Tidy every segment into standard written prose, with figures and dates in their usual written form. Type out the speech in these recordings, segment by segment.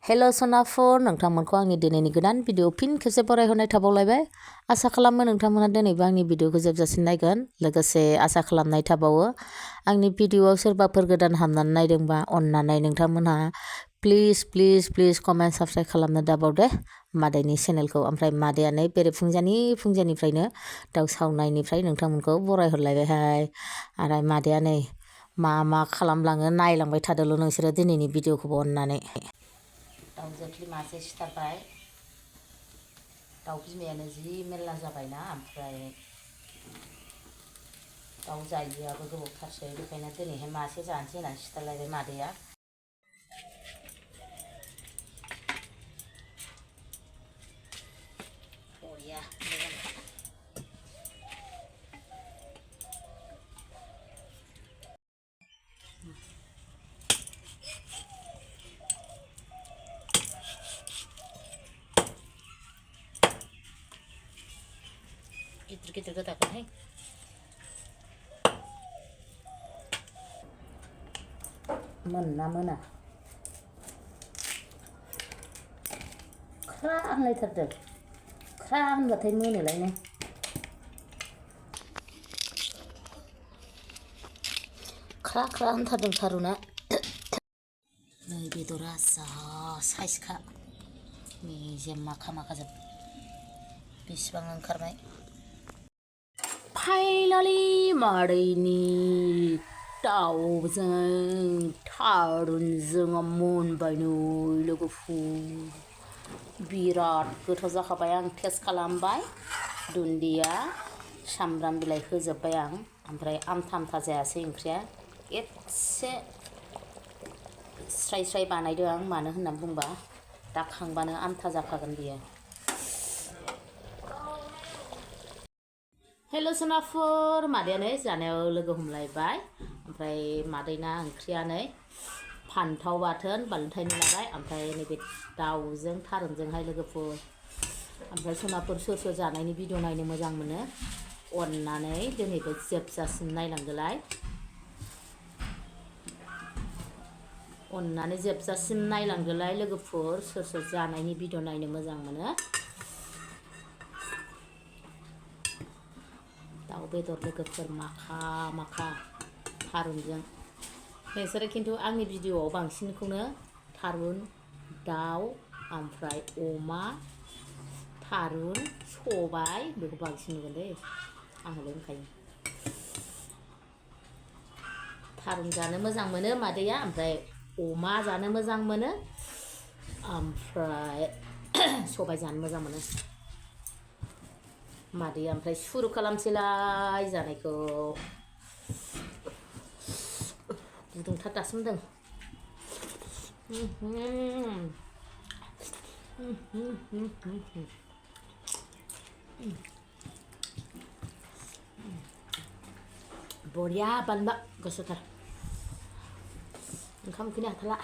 हेल' sonapwr नोंथांमोनखौ आंनि दिनैनि गोदान भिडिअ फिन खेबसे बरायहरनाय थाबावलायबाय आसा खालामो नोंथांमोना दिनैबो आंनि भिडिअखौ जोबजासिम नायगोन लोगोसे आसा खालामनाय थाबावो आंनि भिडिअआव सोरबाफोर गोदान हाबनानै नायदोंबा अननानै नोंथांमोनहा प्लिज कमेन्ट साबस्क्राइब खालामनो दाबावदे मादैनि चेनेलखौ ओमफ्राय मादैया नै फुंजानिफ्रायनो दाउ सावनायनिफ्राय नोंथांमोनखौ बरायहरलायबायहाय आरो मादैया नै मा खालामलाङो नायलांबाय थादोल' नोंसोरो दिनैनि भिडिअखौबो अननानै दाउ जोख्लि मासे सिथारबाय दाउ बिमायानो जि मेरला जाबायना ओमफ्राय दाउ जायैआबो गोबावथारसै बेखायनो दिनैहाय मासे जानोसै होननानै सिथारलायबाय मादैया बरिया गिदिर गोदागोनहाय मोनना मोना ख्रा होनलायथारदों ख्रा होनबाथाय मोनोलायनो ख्रा होनथारदों थारुना नै बेदरा जा साइजखा मेजेम माखा जोब बेसेबां ओंखारबाय फाइनालि मादैनि दाउजों थारुनजों मोनबाय नै लोगोफोर बिराद गोथाव जाखाबाय आं टेस्ट खालामबाय दुन्दिया सामब्राम बिलाइ होजोब्बाय आं ओमफ्राय आमथा जायासै ओंख्रिया एसे स्राय बानायदों आं मानो होननानै बुंबा दा खांबानो आमथा जाखागोन बियो हेल' sonapwr मादैयानो जानायाव लोगो हमलायबाय ओमफ्राय मादैना ओंख्रियानो फान्थाव बाथोन बालुथायनि लाबाय ओमफ्राय नैबे दाउजों थारुनजोंहाय लोगोफोर ओमफ्राय sonapwr सोर जानायनि भिडिअ नायनो मोजां मोनो अननानै दिनैबो जोबजासिम नायलांदोलाय अननानै जोबजासिम नायलांदोलाय लोगोफोर सोर जानायनि भिडिअ नायनो मोजां मोनो दाउ बेदर लोगोफोर माखा थारुनजों नोंसोरो खिन्थु आंनि भिडिअआव बांसिनखौनो थारुन दाउ ओमफ्राय अमा थारुन सबाय बेखौ बांसिन नुगोन दे आंहालाय होनखायो थारुन जानो मोजां मोनो मादैया ओमफ्राय अमा जानो मोजां मोनो ओमफ्राय सबाय जानो मोजां मोनो मादैया ओमफ्राय सुरु खालामसैलाय जानायखौ गुदुंथार दासो मोनदों बरिया बानलुआ गोसाथार ओंखाम उखैनो हाथारला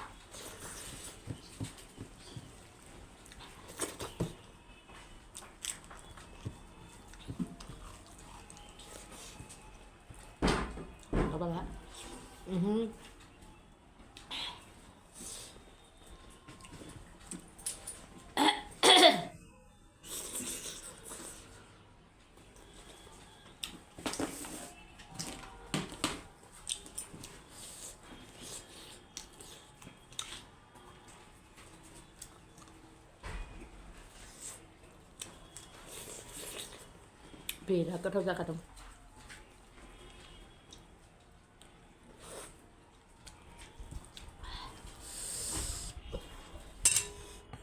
बिराद गोथाव जाखादों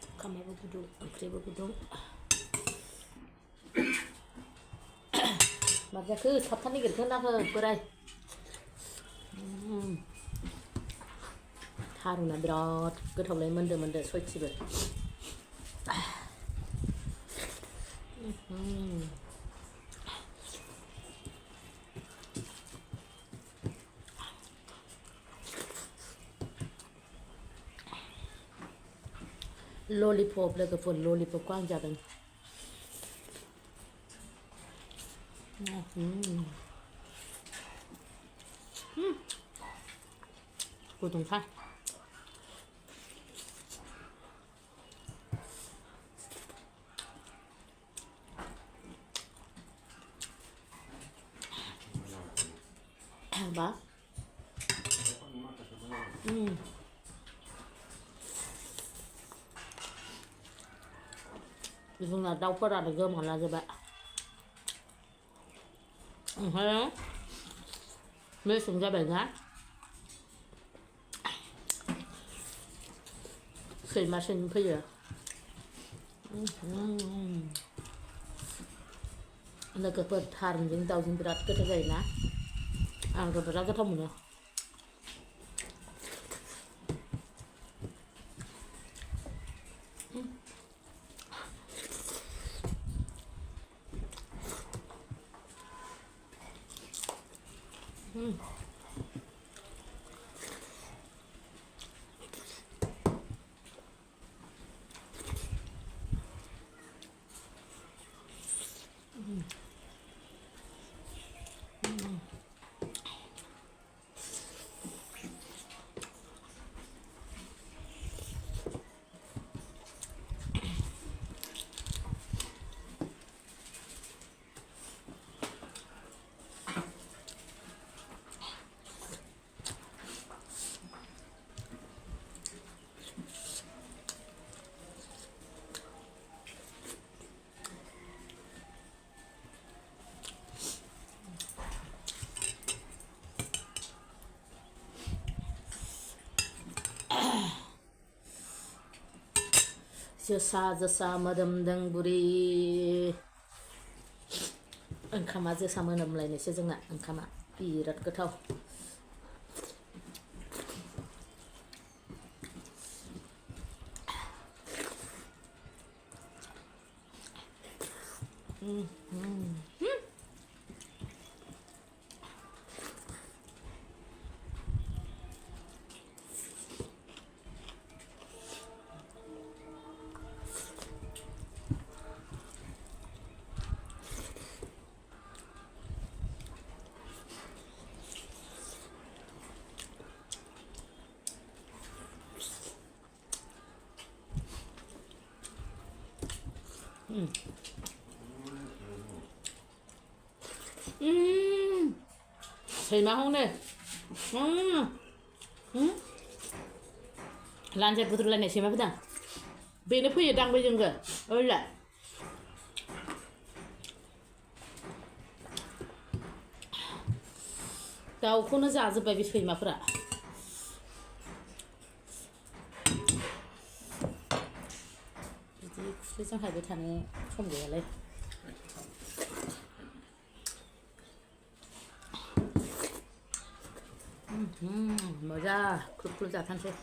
ओंखामाबो गुदुं ओंख्रियाबो गुदुं मा जाखो थाबथानो नागिरखो नाखो बोराय थारुना बिराद गोथावलाय मोनदो सयथिबो ललिपप लोगोफोर ललिपपखौ आं जादों गुदुंथार bá जोंना दाउफोरानो गोमाला जोबबाय ओमफ्राय मेसें जाबायना सैमा फैयो लोगोफोर थारुनजों दाउजों बिराद गोथाव जायोना आंथ' बिराद गोथाव मोनो जोसा जोसा मोदोमदों बुरि ओंखामा जोसा मोदोमलायनायसो जोंना ओंखामा बिराद गोथाव सैमा हौनो लान्जाय बुद्रुलायनाय सैमा फैदों बेनो फैयो दां बैजोंबो ओइलाय दाउखौनो जाजोब्बाय बे सैमाफोरा बिदि खुस्लिजों हायबाय थानो सम गैयालै मजा ख्रुब ख्रुब जाथारसै